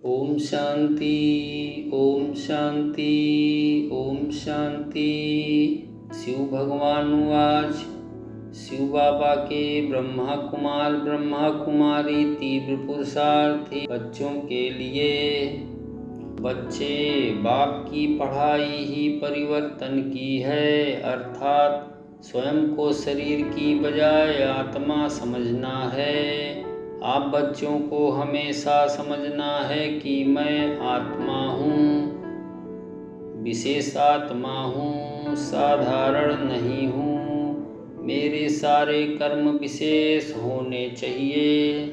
ओम शांति, ओम शांति, ओम शांति। शिव भगवान आज शिव बाबा के ब्रह्मा कुमार ब्रह्मा कुमारी तीव्र पुरुषार्थी बच्चों के लिए। बच्चे, बाप की पढ़ाई ही परिवर्तन की है, अर्थात स्वयं को शरीर की बजाय आत्मा समझना है। आप बच्चों को हमेशा समझना है कि मैं आत्मा हूँ, विशेष आत्मा हूँ, साधारण नहीं हूँ। मेरे सारे कर्म विशेष होने चाहिए।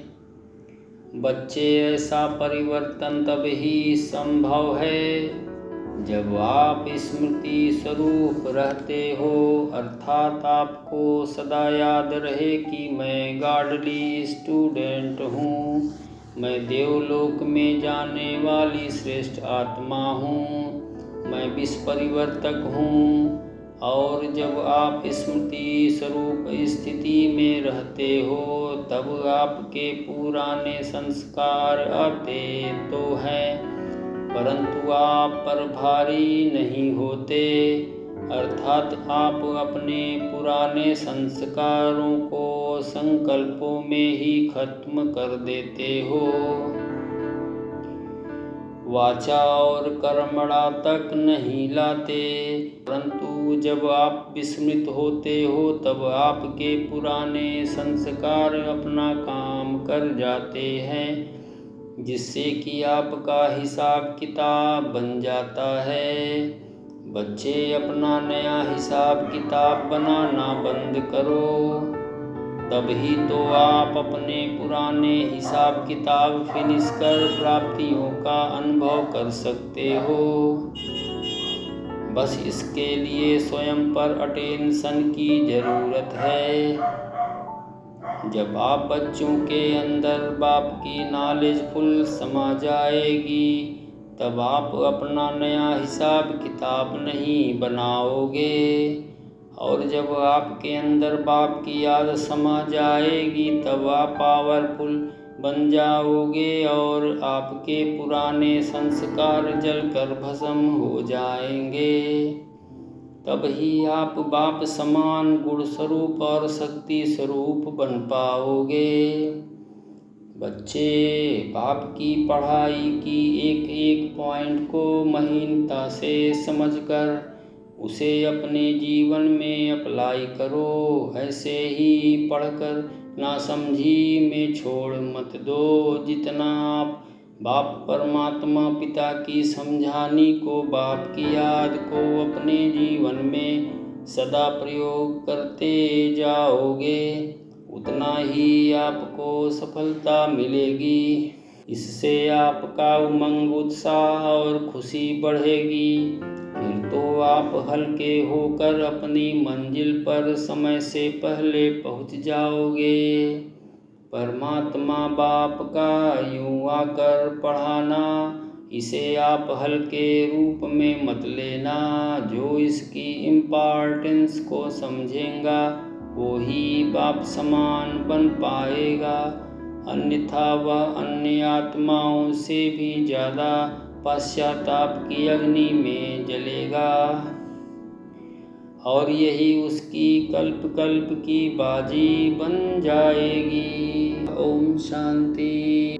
बच्चे, ऐसा परिवर्तन तब ही संभव है जब आप स्मृति स्वरूप रहते हो, अर्थात आपको सदा याद रहे कि मैं गॉडली स्टूडेंट हूँ, मैं देवलोक में जाने वाली श्रेष्ठ आत्मा हूँ, मैं विश्व परिवर्तक हूँ। और जब आप स्मृति स्वरूप स्थिति में रहते हो तब आपके पुराने संस्कार आते तो हैं, परंतु आप पर भारी नहीं होते, अर्थात आप अपने पुराने संस्कारों को संकल्पों में ही खत्म कर देते हो। वाचा और कर्मणा तक नहीं लाते, परंतु जब आप विस्मृत होते हो तब आपके पुराने संस्कार अपना काम कर जाते हैं, जिससे कि आपका हिसाब किताब बन जाता है। बच्चे, अपना नया हिसाब किताब बनाना बंद करो, तभी तो आप अपने पुराने हिसाब किताब फिनिश कर प्राप्तियों का अनुभव कर सकते हो। बस इसके लिए स्वयं पर अटेंशन की जरूरत है। जब आप बच्चों के अंदर बाप की नॉलेज फुल समा जाएगी तब आप अपना नया हिसाब किताब नहीं बनाओगे, और जब आपके अंदर बाप की याद समा जाएगी तब आप पावरफुल बन जाओगे और आपके पुराने संस्कार जलकर भस्म हो जाएंगे। तब ही आप बाप समान गुण स्वरूप और शक्ति स्वरूप बन पाओगे। बच्चे, बाप की पढ़ाई की एक एक पॉइंट को महीनता से समझकर उसे अपने जीवन में अप्लाई करो। ऐसे ही पढ़कर नासमझी में छोड़ मत दो। जितना आप बाप परमात्मा पिता की समझानी को, बाप की याद को अपने जीवन में सदा प्रयोग करते जाओगे, उतना ही आपको सफलता मिलेगी। इससे आपका उमंग, उत्साह और खुशी बढ़ेगी। फिर तो आप हल्के होकर अपनी मंजिल पर समय से पहले पहुंच जाओगे। परमात्मा बाप का यूं आकर पढ़ाना, इसे आप हल्के रूप में मत लेना। जो इसकी इम्पोर्टेंस को समझेगा वो ही बाप समान बन पाएगा, अन्यथा वह अन्य आत्माओं से भी ज़्यादा पश्चाताप की अग्नि में जलेगा, और यही उसकी कल्प कल्प की बाजी बन जाएगी। ओम शांति।